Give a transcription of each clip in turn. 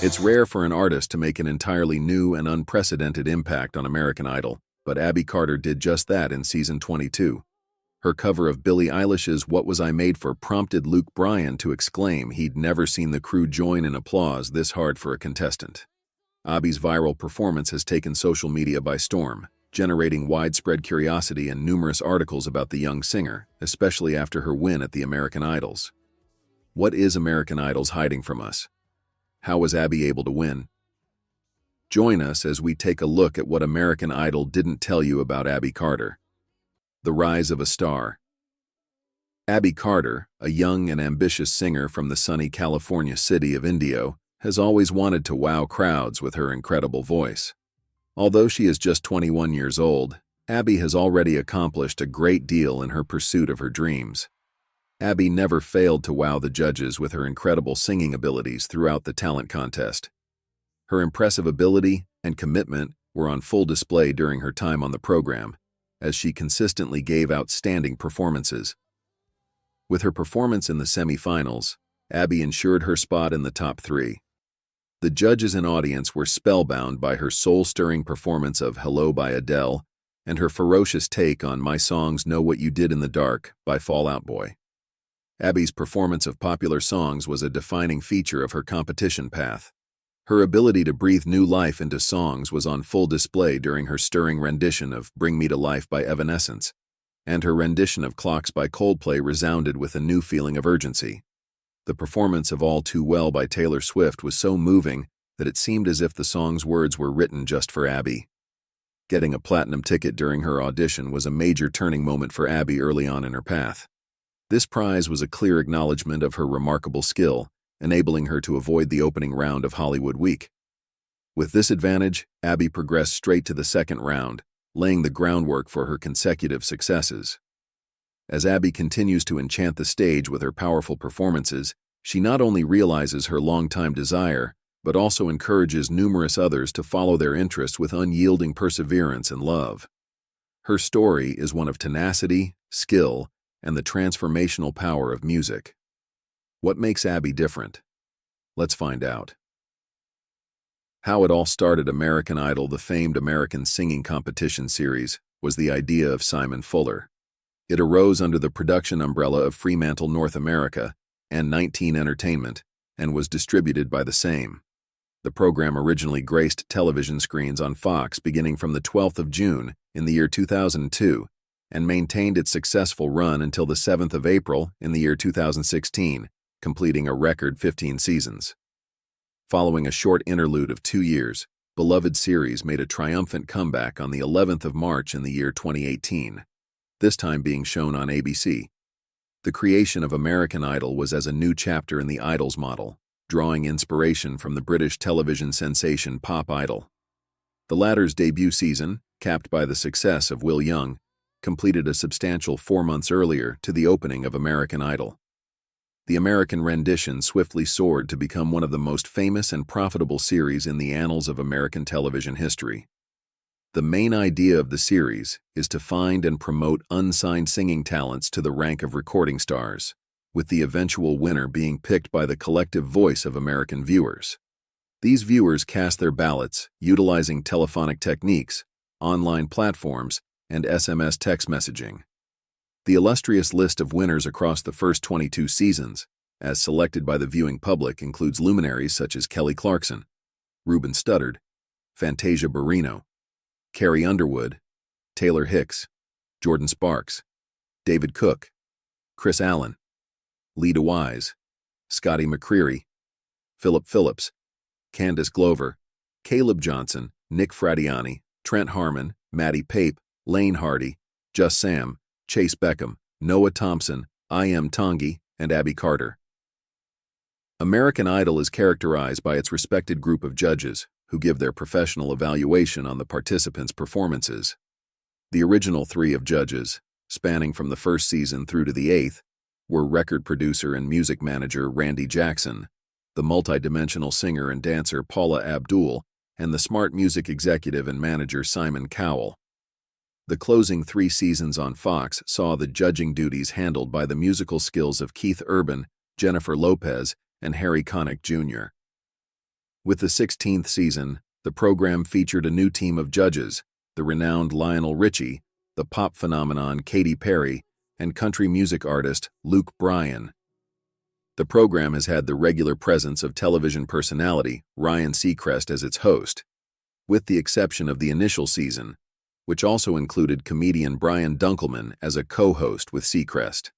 It's rare for an artist to make an entirely new and unprecedented impact on American Idol, but Abi Carter did just that in season 22. Her cover of Billie Eilish's What Was I Made For prompted Luke Bryan to exclaim he'd never seen the crew join in applause this hard for a contestant. Abi's viral performance has taken social media by storm, generating widespread curiosity and numerous articles about the young singer, especially after her win at the American Idols. What is American Idol's hiding from us? How was Abi able to win? Join us as we take a look at what American Idol didn't tell you about Abi Carter. The rise of a star. Abi Carter, a young and ambitious singer from the sunny California city of Indio, has always wanted to wow crowds with her incredible voice. Although she is just 21 years old, Abi has already accomplished a great deal in her pursuit of her dreams. Abi never failed to wow the judges with her incredible singing abilities throughout the talent contest. Her impressive ability and commitment were on full display during her time on the program, as she consistently gave outstanding performances. With her performance in the semi-finals, Abi ensured her spot in the top 3. The judges and audience were spellbound by her soul-stirring performance of Hello by Adele and her ferocious take on My Songs Know What You Did in the Dark by Fall Out Boy. Abi's performance of popular songs was a defining feature of her competition path. Her ability to breathe new life into songs was on full display during her stirring rendition of Bring Me to Life by Evanescence, and her rendition of Clocks by Coldplay resounded with a new feeling of urgency. The performance of All Too Well by Taylor Swift was so moving that it seemed as if the song's words were written just for Abi. Getting a platinum ticket during her audition was a major turning moment for Abi early on in her path. This prize was a clear acknowledgement of her remarkable skill, enabling her to avoid the opening round of Hollywood Week. With this advantage, Abi progressed straight to the second round, laying the groundwork for her consecutive successes. As Abi continues to enchant the stage with her powerful performances, she not only realizes her longtime desire, but also encourages numerous others to follow their interests with unyielding perseverance and love. Her story is one of tenacity, skill, and the transformational power of music. What makes Abi different? Let's find out. How it all started. American Idol, the famed American singing competition series, was the idea of Simon Fuller. It arose under the production umbrella of Fremantle North America and 19 Entertainment, and was distributed by the same. The program originally graced television screens on Fox beginning from the 12th of June in the year 2002, and maintained its successful run until the 7th of April in the year 2016, completing a record 15 seasons. Following a short interlude of 2 years, beloved series made a triumphant comeback on the 11th of March in the year 2018, this time being shown on ABC. The creation of American Idol was as a new chapter in the Idols model, drawing inspiration from the British television sensation Pop Idol. The latter's debut season, capped by the success of Will Young, completed a substantial 4 months earlier to the opening of American Idol. The American rendition swiftly soared to become one of the most famous and profitable series in the annals of American television history. The main idea of the series is to find and promote unsigned singing talents to the rank of recording stars, with the eventual winner being picked by the collective voice of American viewers. These viewers cast their ballots utilizing telephonic techniques, online platforms, and SMS text messaging. The illustrious list of winners across the first 22 seasons, as selected by the viewing public, includes luminaries such as Kelly Clarkson, Ruben Studdard, Fantasia Barrino, Carrie Underwood, Taylor Hicks, Jordan Sparks, David Cook, Chris Allen, Lee DeWise, Scotty McCreery, Philip Phillips, Candace Glover, Caleb Johnson, Nick Fradiani, Trent Harmon, Maddie Pape, Lane Hardy, Just Sam, Chase Beckham, Noah Thompson, I.M. Tongi, and Abi Carter. American Idol is characterized by its respected group of judges who give their professional evaluation on the participants' performances. The original 3 of judges, spanning from the first season through to the 8th, were record producer and music manager Randy Jackson, the multidimensional singer and dancer Paula Abdul, and the smart music executive and manager Simon Cowell. The closing 3 seasons on Fox saw the judging duties handled by the musical skills of Keith Urban, Jennifer Lopez, and Harry Connick Jr. With the 16th season, the program featured a new team of judges, the renowned Lionel Richie, the pop phenomenon Katy Perry, and country music artist Luke Bryan. The program has had the regular presence of television personality Ryan Seacrest as its host, with the exception of the initial season, which also included comedian Brian Dunkelman as a co-host with Seacrest.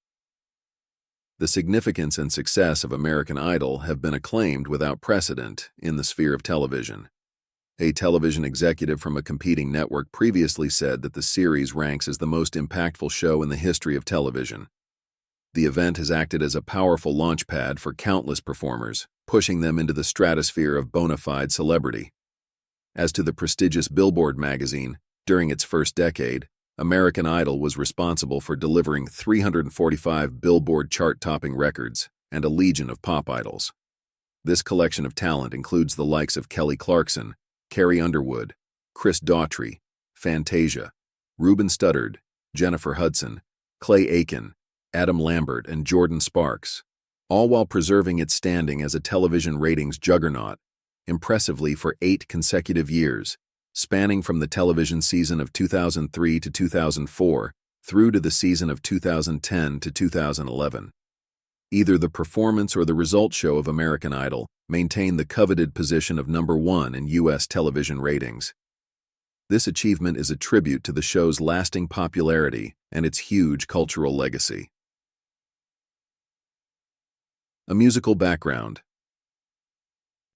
The significance and success of American Idol have been acclaimed without precedent in the sphere of television. A television executive from a competing network previously said that the series ranks as the most impactful show in the history of television. The event has acted as a powerful launchpad for countless performers, pushing them into the stratosphere of bona fide celebrity. As to the prestigious Billboard magazine, during its first decade, American Idol was responsible for delivering 345 Billboard chart-topping records and a legion of pop idols. This collection of talent includes the likes of Kelly Clarkson, Carrie Underwood, Chris Daughtry, Fantasia, Ruben Studdard, Jennifer Hudson, Clay Aiken, Adam Lambert, and Jordan Sparks, all while preserving its standing as a television ratings juggernaut, impressively for 8 consecutive years, spanning from the television season of 2003 to 2004 through to the season of 2010 to 2011. Either the performance or the result show of American Idol maintained the coveted position of #1 in U.S. television ratings. This achievement is a tribute to the show's lasting popularity and its huge cultural legacy. A musical background.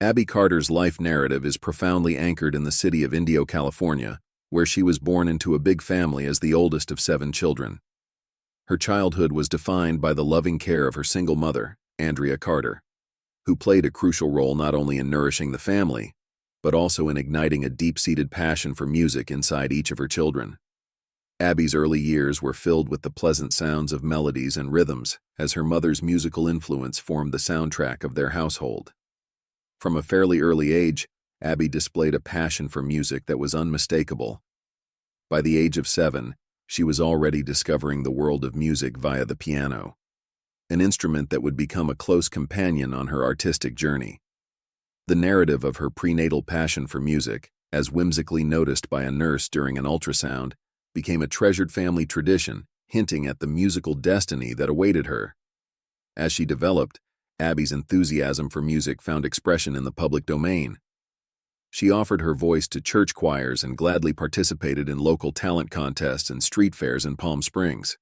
Abi Carter's life narrative is profoundly anchored in the city of Indio, California, where she was born into a big family as the oldest of 7 children. Her childhood was defined by the loving care of her single mother, Abi Carter, who played a crucial role not only in nourishing the family, but also in igniting a deep-seated passion for music inside each of her children. Abby's early years were filled with the pleasant sounds of melodies and rhythms, as her mother's musical influence formed the soundtrack of their household. From a fairly early age, Abi displayed a passion for music that was unmistakable. By the age of 7, she was already discovering the world of music via the piano, an instrument that would become a close companion on her artistic journey. The narrative of her prenatal passion for music, as whimsically noticed by a nurse during an ultrasound, became a treasured family tradition, hinting at the musical destiny that awaited her. As she developed, Abby's enthusiasm for music found expression in the public domain. She offered her voice to church choirs and gladly participated in local talent contests and street fairs in Palm Springs,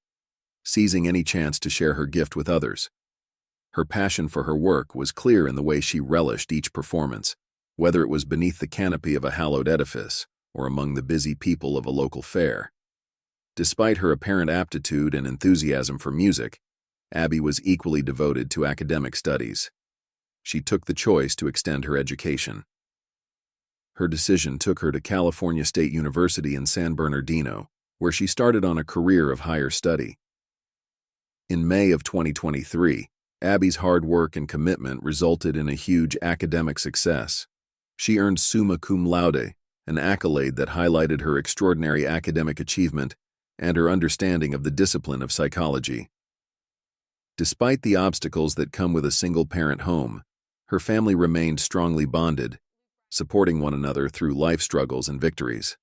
seizing any chance to share her gift with others. Her passion for her work was clear in the way she relished each performance, whether it was beneath the canopy of a hallowed edifice or among the busy people of a local fair. Despite her apparent aptitude and enthusiasm for music, Abi was equally devoted to academic studies. She took the choice to extend her education. Her decision took her to California State University in San Bernardino, where she started on a career of higher study. In May of 2023, Abi's hard work and commitment resulted in a huge academic success. She earned summa cum laude, an accolade that highlighted her extraordinary academic achievement and her understanding of the discipline of psychology. Despite the obstacles that come with a single-parent home, her family remained strongly bonded, supporting one another through life struggles and victories.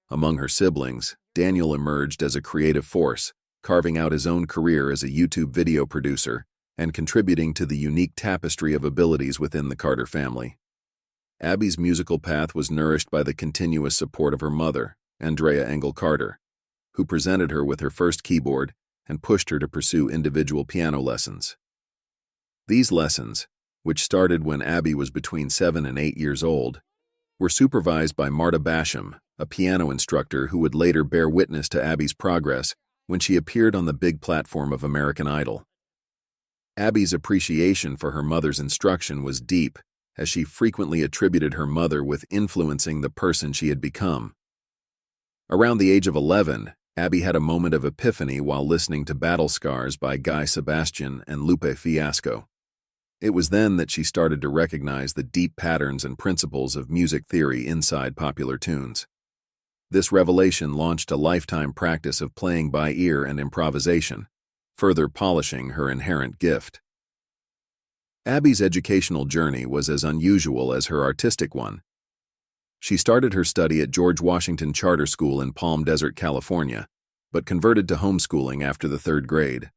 Among her siblings, Daniel emerged as a creative force, carving out his own career as a YouTube video producer and contributing to the unique tapestry of abilities within the Carter family. Abi's musical path was nourished by the continuous support of her mother, Andrea Engel Carter, who presented her with her first keyboard and pushed her to pursue individual piano lessons. These lessons, which started when Abi was between 7 and 8 years old, were supervised by Marta Basham, a piano instructor who would later bear witness to Abi's progress when she appeared on the big platform of American Idol. Abi's appreciation for her mother's instruction was deep, as she frequently attributed her mother with influencing the person she had become. Around the age of 11, Abi had a moment of epiphany while listening to Battle Scars by Guy Sebastian and Lupe Fiasco. It was then that she started to recognize the deep patterns and principles of music theory inside popular tunes. This revelation launched a lifetime practice of playing by ear and improvisation, further polishing her inherent gift. Abby's educational journey was as unusual as her artistic one. She started her study at George Washington Charter School in Palm Desert, California, but converted to homeschooling after the 3rd grade.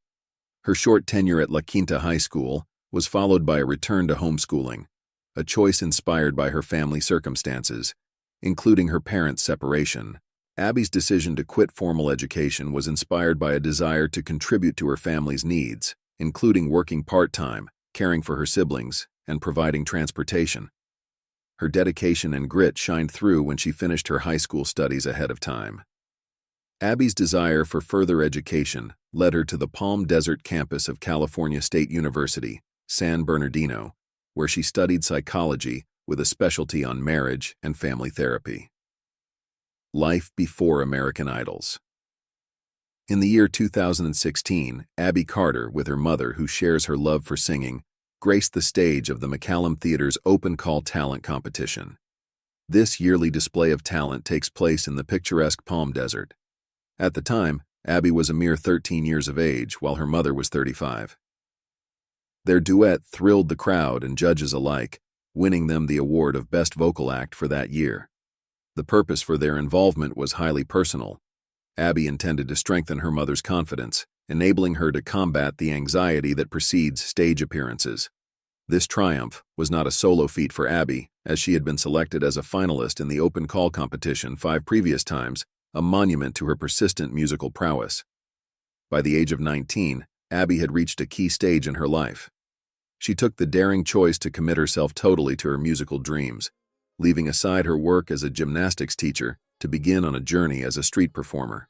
Her short tenure at La Quinta High School was followed by a return to homeschooling, a choice inspired by her family circumstances, including her parents' separation. Abby's decision to quit formal education was inspired by a desire to contribute to her family's needs, including working part-time, caring for her siblings, and providing transportation. Her dedication and grit shined through when she finished her high school studies ahead of time. Abby's desire for further education led her to the Palm Desert campus of California State University, San Bernardino, where she studied psychology with a specialty on marriage and family therapy. Life before American Idols. In the year 2016, Abi Carter, with her mother who shares her love for singing, graced the stage of the McCallum Theater's Open Call Talent Competition. This yearly display of talent takes place in the picturesque Palm Desert. At the time, Abby was a mere 13 years of age, while her mother was 35. Their duet thrilled the crowd and judges alike, winning them the award of Best Vocal Act for that year. The purpose for their involvement was highly personal. Abby intended to strengthen her mother's confidence, enabling her to combat the anxiety that precedes stage appearances. This triumph was not a solo feat for Abby, as she had been selected as a finalist in the Open Call competition 5 previous times, a monument to her persistent musical prowess. By the age of 19, Abby had reached a key stage in her life. She took the daring choice to commit herself totally to her musical dreams, leaving aside her work as a gymnastics teacher to begin on a journey as a street performer.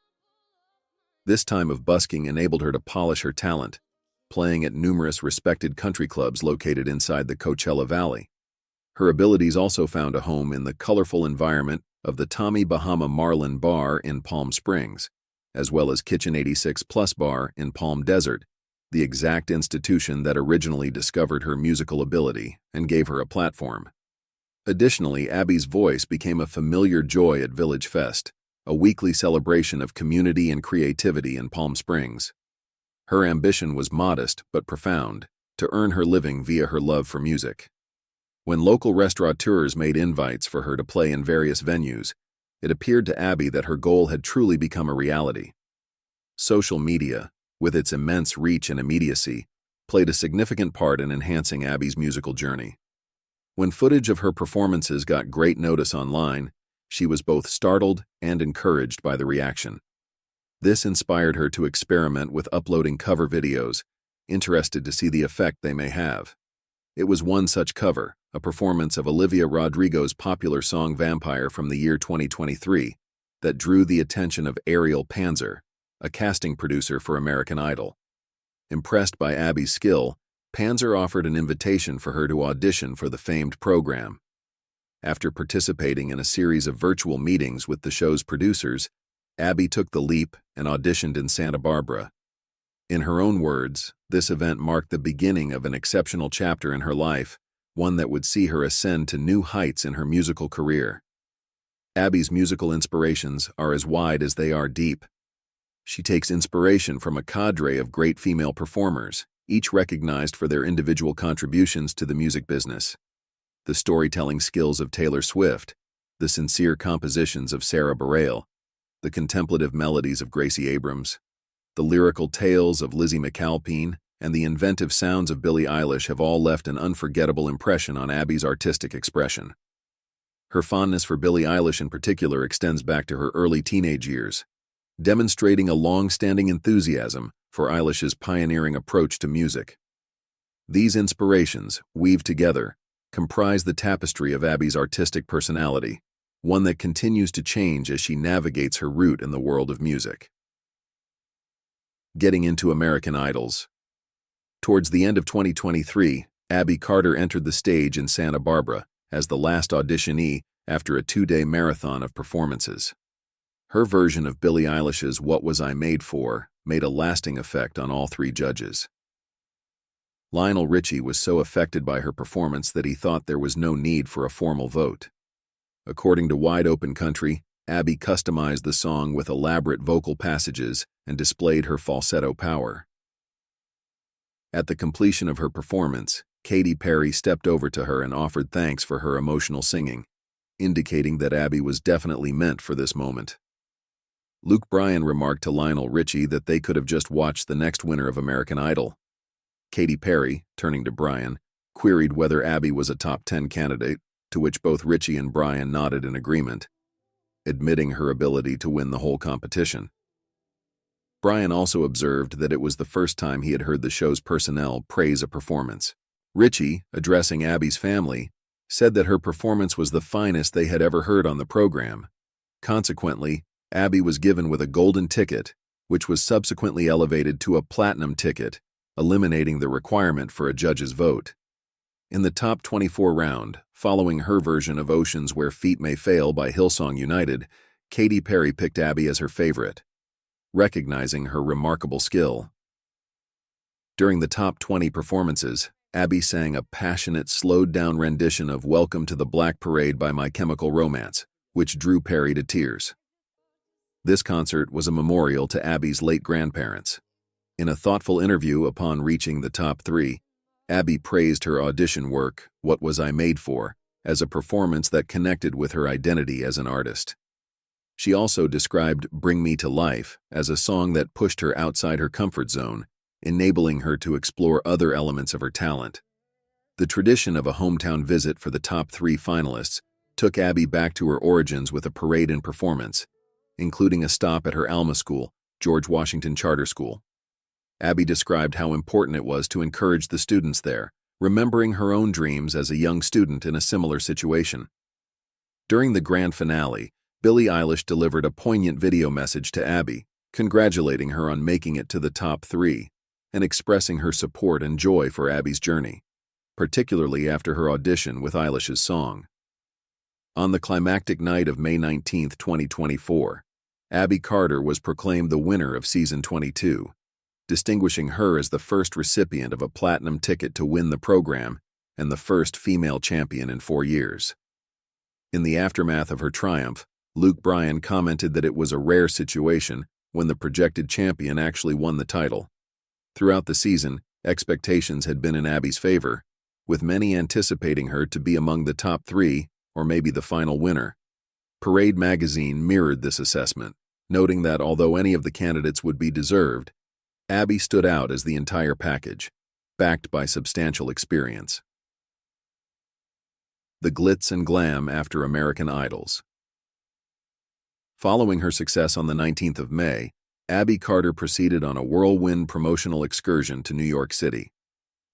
This time of busking enabled her to polish her talent, playing at numerous respected country clubs located inside the Coachella Valley. Her abilities also found a home in the colorful environment of the Tommy Bahama Marlin Bar in Palm Springs, as well as Kitchen 86 Plus Bar in Palm Desert, the exact institution that originally discovered her musical ability and gave her a platform. Additionally, Abby's voice became a familiar joy at Village Fest, a weekly celebration of community and creativity in Palm Springs. Her ambition was modest but profound, to earn her living via her love for music. When local restaurateurs made invites for her to play in various venues, it appeared to Abby that her goal had truly become a reality. Social media, with its immense reach and immediacy, played a significant part in enhancing Abby's musical journey. When footage of her performances got great notice online, she was both startled and encouraged by the reaction. This inspired her to experiment with uploading cover videos, interested to see the effect they may have. It was one such cover, a performance of Olivia Rodrigo's popular song Vampire from the year 2023, that drew the attention of Ariel Panzer, a casting producer for American Idol. Impressed by Abby's skill, Panzer offered an invitation for her to audition for the famed program. After participating in a series of virtual meetings with the show's producers, Abby took the leap and auditioned in Santa Barbara. In her own words, this event marked the beginning of an exceptional chapter in her life, one that would see her ascend to new heights in her musical career. Abby's musical inspirations are as wide as they are deep. She takes inspiration from a cadre of great female performers, each recognized for their individual contributions to the music business. The storytelling skills of Taylor Swift, the sincere compositions of Sarah Bareilles, the contemplative melodies of Gracie Abrams, the lyrical tales of Lizzie McAlpine, and the inventive sounds of Billie Eilish have all left an unforgettable impression on Abby's artistic expression. Her fondness for Billie Eilish in particular extends back to her early teenage years, demonstrating a long-standing enthusiasm for Eilish's pioneering approach to music. These inspirations, weaved together, comprise the tapestry of Abby's artistic personality, one that continues to change as she navigates her route in the world of music. Getting into American Idols. Towards the end of 2023, Abi Carter entered the stage in Santa Barbara as the last auditionee after a 2-day marathon of performances. Her version of Billie Eilish's What Was I Made For made a lasting effect on all 3 judges. Lionel Richie was so affected by her performance that he thought there was no need for a formal vote. According to Wide Open Country, Abby customized the song with elaborate vocal passages and displayed her falsetto power. At the completion of her performance, Katy Perry stepped over to her and offered thanks for her emotional singing, indicating that Abi was definitely meant for this moment. Luke Bryan remarked to Lionel Richie that they could have just watched the next winner of American Idol. Katy Perry, turning to Bryan, queried whether Abi was a top 10 candidate, to which both Richie and Bryan nodded in agreement, admitting her ability to win the whole competition. Bryan also observed that it was the first time he had heard the show's personnel praise a performance. Richie, addressing Abi's family, said that her performance was the finest they had ever heard on the program. Consequently, Abi was given with a golden ticket, which was subsequently elevated to a platinum ticket, eliminating the requirement for a judge's vote. In the top 24 round, following her version of Oceans Where Feet May Fail by Hillsong United, Katy Perry picked Abi as her favorite, recognizing her remarkable skill. During the top 20 performances, Abi sang a passionate, slowed-down rendition of Welcome to the Black Parade by My Chemical Romance, which drew Perry to tears. This concert was a memorial to Abi's late grandparents. In a thoughtful interview upon reaching the top 3, Abi praised her audition work, What Was I Made For, as a performance that connected with her identity as an artist. She also described Bring Me to Life as a song that pushed her outside her comfort zone, enabling her to explore other elements of her talent. The tradition of a hometown visit for the top 3 finalists took Abi back to her origins with a parade and performance, including a stop at her Alma school, George Washington Charter School. Abi described how important it was to encourage the students there, remembering her own dreams as a young student in a similar situation. During the grand finale, Billie Eilish delivered a poignant video message to Abi, congratulating her on making it to the top 3 and expressing her support and joy for Abi's journey, particularly after her audition with Eilish's song. On the climactic night of May 19, 2024, Abi Carter was proclaimed the winner of Season 22, distinguishing her as the first recipient of a platinum ticket to win the program and the first female champion in 4 years. In the aftermath of her triumph, Luke Bryan commented that it was a rare situation when the projected champion actually won the title. Throughout the season, expectations had been in Abi's favor, with many anticipating her to be among the top 3 or maybe the final winner. Parade magazine mirrored this assessment, noting that although any of the candidates would be deserved, Abi stood out as the entire package, backed by substantial experience. The glitz and glam after American Idols. Following her success on the 19th of May, Abi Carter proceeded on a whirlwind promotional excursion to New York City.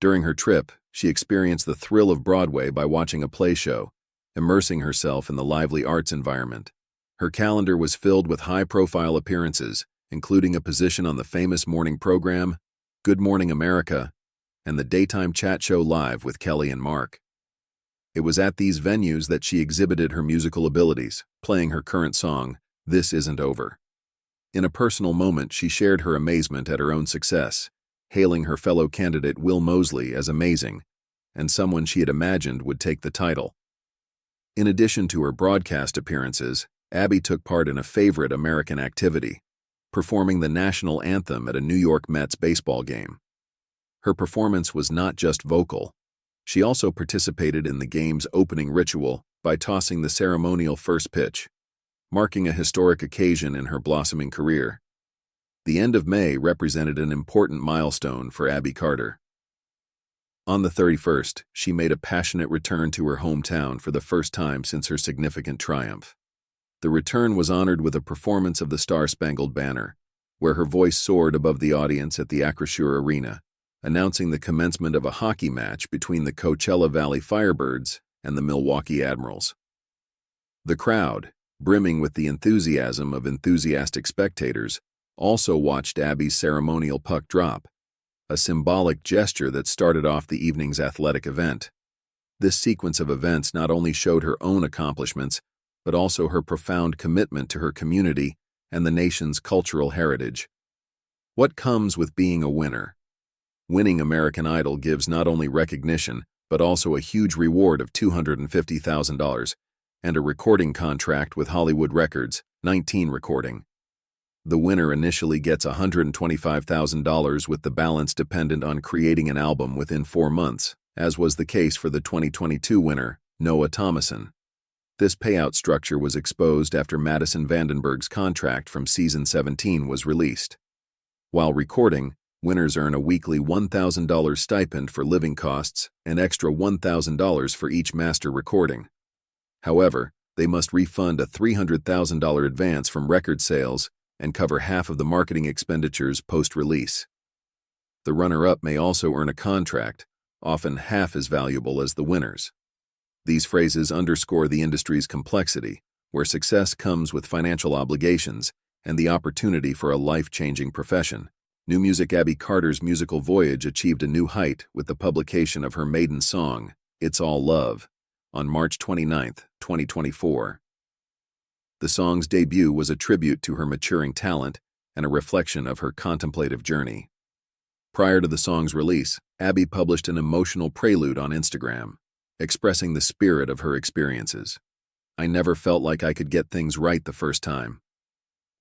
During her trip, she experienced the thrill of Broadway by watching a play show, immersing herself in the lively arts environment. Her calendar was filled with high-profile appearances, including a position on the famous morning program, Good Morning America, and the daytime chat show Live with Kelly and Mark. It was at these venues that she exhibited her musical abilities, playing her current song, This Isn't Over. In a personal moment, she shared her amazement at her own success, hailing her fellow candidate Will Mosley as amazing, and someone she had imagined would take the title. In addition to her broadcast appearances, Abi took part in a favorite American activity, performing the national anthem at a New York Mets baseball game. Her performance was not just vocal. She also participated in the game's opening ritual by tossing the ceremonial first pitch, marking a historic occasion in her blossoming career. The end of May represented an important milestone for Abi Carter. On the 31st, she made a passionate return to her hometown for the first time since her significant triumph. The return was honored with a performance of the Star-Spangled Banner, where her voice soared above the audience at the Acrisure Arena, announcing the commencement of a hockey match between the Coachella Valley Firebirds and the Milwaukee Admirals. The crowd, brimming with the enthusiasm of enthusiastic spectators, also watched Abi's ceremonial puck drop, a symbolic gesture that started off the evening's athletic event. This sequence of events not only showed her own accomplishments, but also her profound commitment to her community and the nation's cultural heritage. What comes with being a winner? Winning American Idol gives not only recognition, but also a huge reward of $250,000 and a recording contract with Hollywood Records, 19 recording. The winner initially gets $125,000 with the balance dependent on creating an album within 4 months as was the case for the 2022 winner, Noah Thomason. This payout structure was exposed after Madison Vandenberg's contract from season 17 was released. While recording, winners earn a weekly $1,000 stipend for living costs and extra $1,000 for each master recording. However, they must refund a $300,000 advance from record sales and cover half of the marketing expenditures post-release. The runner-up may also earn a contract, often half as valuable as the winners. These phrases underscore the industry's complexity, where success comes with financial obligations and the opportunity for a life-changing profession. New music. Abi Carter's musical voyage achieved a new height with the publication of her maiden song, It's All Love, on March 29, 2024. The song's debut was a tribute to her maturing talent and a reflection of her contemplative journey. Prior to the song's release, Abi published an emotional prelude on Instagram, expressing the spirit of her experiences. "I never felt like I could get things right the first time.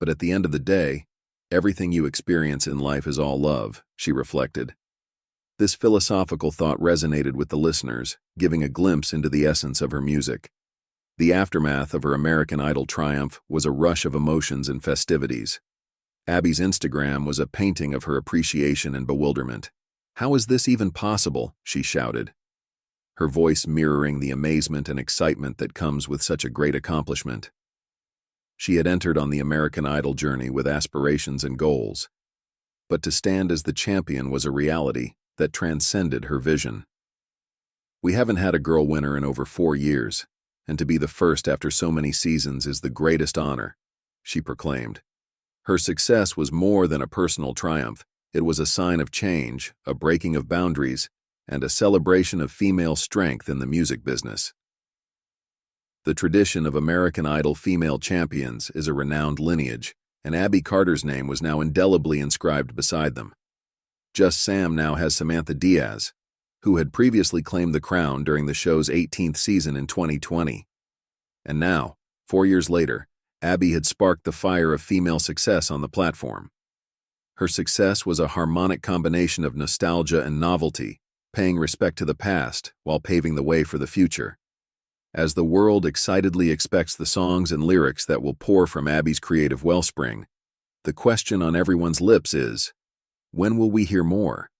But at the end of the day, everything you experience in life is all love," she reflected. This philosophical thought resonated with the listeners, giving a glimpse into the essence of her music. The aftermath of her American Idol triumph was a rush of emotions and festivities. Abi's Instagram was a painting of her appreciation and bewilderment. "How is this even possible?" she shouted, her voice mirroring the amazement and excitement that comes with such a great accomplishment. She had entered on the American Idol journey with aspirations and goals, but to stand as the champion was a reality that transcended her vision. "We haven't had a girl winner in over 4 years, and to be the first after so many seasons is the greatest honor," she proclaimed. Her success was more than a personal triumph. It was a sign of change, a breaking of boundaries, and a celebration of female strength in the music business. The tradition of American Idol female champions is a renowned lineage, and Abi Carter's name was now indelibly inscribed beside them. Just Sam now has Samantha Diaz, who had previously claimed the crown during the show's 18th season in 2020. And now, 4 years later, Abi had sparked the fire of female success on the platform. Her success was a harmonic combination of nostalgia and novelty, paying respect to the past while paving the way for the future. As the world excitedly expects the songs and lyrics that will pour from Abi's creative wellspring, the question on everyone's lips is, when will we hear more?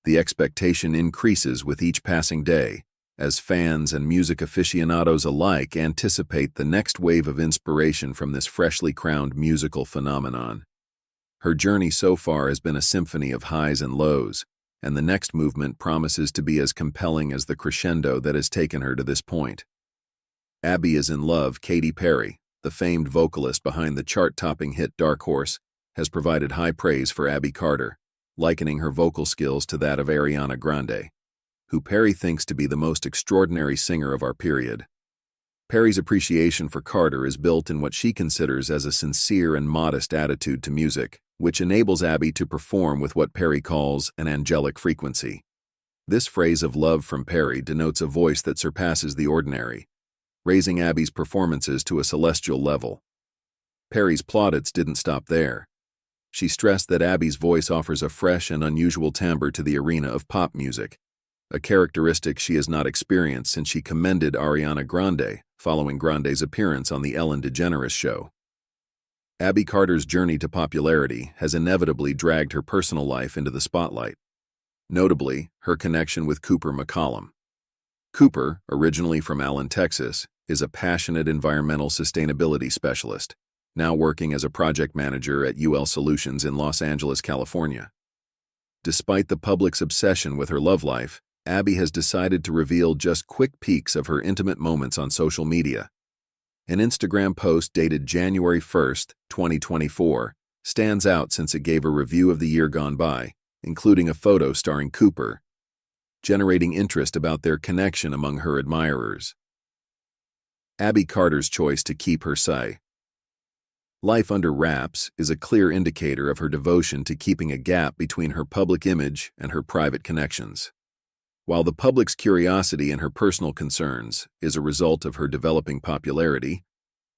The expectation increases with each passing day, as fans and music aficionados alike anticipate the next wave of inspiration from this freshly crowned musical phenomenon. Her journey so far has been a symphony of highs and lows, and the next movement promises to be as compelling as the crescendo that has taken her to this point. Abi is in love. Katy Perry, the famed vocalist behind the chart-topping hit Dark Horse, has provided high praise for Abi Carter, likening her vocal skills to that of Ariana Grande, who Perry thinks to be the most extraordinary singer of our period. Perry's appreciation for Carter is built in what she considers as a sincere and modest attitude to music, which enables Abi to perform with what Perry calls an angelic frequency. This phrase of love from Perry denotes a voice that surpasses the ordinary, raising Abi's performances to a celestial level. Perry's plaudits didn't stop there. She stressed that Abi's voice offers a fresh and unusual timbre to the arena of pop music, a characteristic she has not experienced since she commended Ariana Grande following Grande's appearance on The Ellen DeGeneres Show. Abi Carter's journey to popularity has inevitably dragged her personal life into the spotlight, notably her connection with Cooper McCollum. Cooper, originally from Allen, Texas, is a passionate environmental sustainability specialist, now working as a project manager at UL Solutions in Los Angeles, California. Despite the public's obsession with her love life, Abi has decided to reveal just quick peeks of her intimate moments on social media. An Instagram post dated January 1, 2024, stands out since it gave a review of the year gone by, including a photo starring Cooper, generating interest about their connection among her admirers. Abi Carter's choice to keep her say. Life under wraps is a clear indicator of her devotion to keeping a gap between her public image and her private connections. While the public's curiosity and her personal concerns is a result of her developing popularity,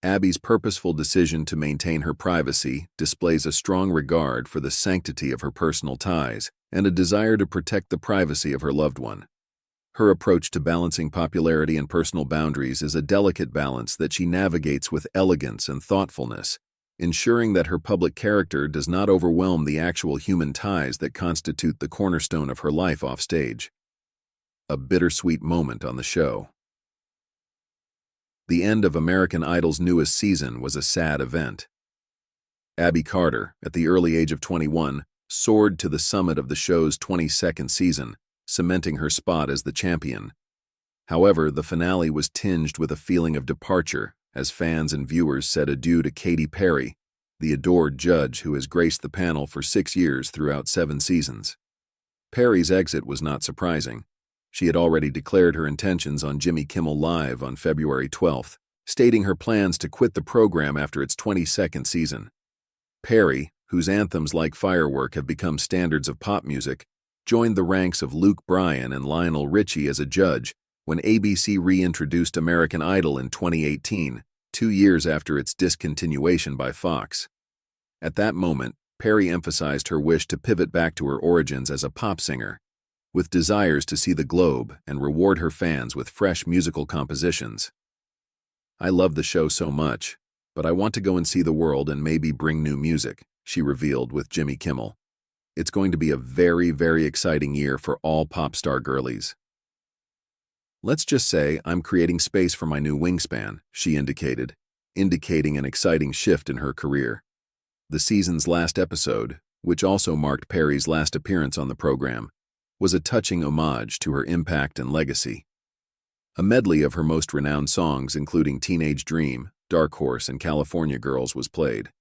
Abi's purposeful decision to maintain her privacy displays a strong regard for the sanctity of her personal ties and a desire to protect the privacy of her loved one. Her approach to balancing popularity and personal boundaries is a delicate balance that she navigates with elegance and thoughtfulness, ensuring that her public character does not overwhelm the actual human ties that constitute the cornerstone of her life offstage. A bittersweet moment on the show. The end of American Idol's newest season was a sad event. Abi Carter, at the early age of 21, soared to the summit of the show's 22nd season, cementing her spot as the champion. However, the finale was tinged with a feeling of departure as fans and viewers said adieu to Katy Perry, the adored judge who has graced the panel for 6 years throughout 7 seasons. Perry's exit was not surprising. She had already declared her intentions on Jimmy Kimmel Live on February 12th, stating her plans to quit the program after its 22nd season. Perry, whose anthems like Firework have become standards of pop music, joined the ranks of Luke Bryan and Lionel Richie as a judge when ABC reintroduced American Idol in 2018, 2 years after its discontinuation by Fox. At that moment, Perry emphasized her wish to pivot back to her origins as a pop singer, with desires to see the globe and reward her fans with fresh musical compositions. "I love the show so much, but I want to go and see the world and maybe bring new music," she revealed with Jimmy Kimmel. "It's going to be a very, very exciting year for all pop star girlies. Let's just say I'm creating space for my new wingspan," she indicated, indicating an exciting shift in her career. The season's last episode, which also marked Perry's last appearance on the program, was a touching homage to her impact and legacy. A medley of her most renowned songs, including Teenage Dream, Dark Horse, and California Girls, was played,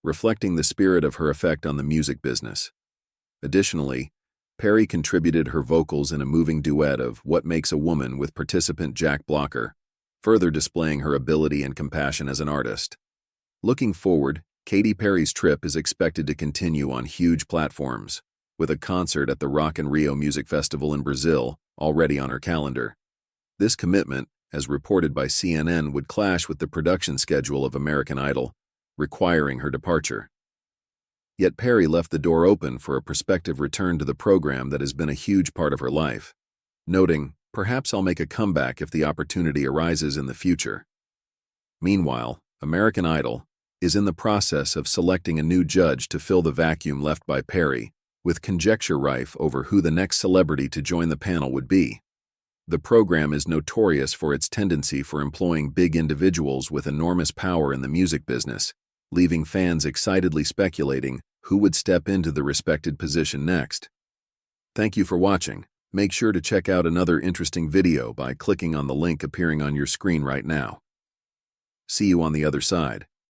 reflecting the spirit of her effect on the music business. Additionally, Perry contributed her vocals in a moving duet of What Makes a Woman with participant Jack Blocker, further displaying her ability and compassion as an artist. Looking forward, Katy Perry's trip is expected to continue on huge platforms, with a concert at the Rock in Rio Music Festival in Brazil already on her calendar. This commitment, as reported by CNN, would clash with the production schedule of American Idol, requiring her departure. Yet Perry left the door open for a prospective return to the program that has been a huge part of her life, noting, "Perhaps I'll make a comeback if the opportunity arises in the future." Meanwhile, American Idol is in the process of selecting a new judge to fill the vacuum left by Perry, with conjecture rife over who the next celebrity to join the panel would be. The program is notorious for its tendency for employing big individuals with enormous power in the music business, leaving fans excitedly speculating who would step into the respected position next. Thank you for watching. Make sure to check out another interesting video by clicking on the link appearing on your screen right now. See you on the other side.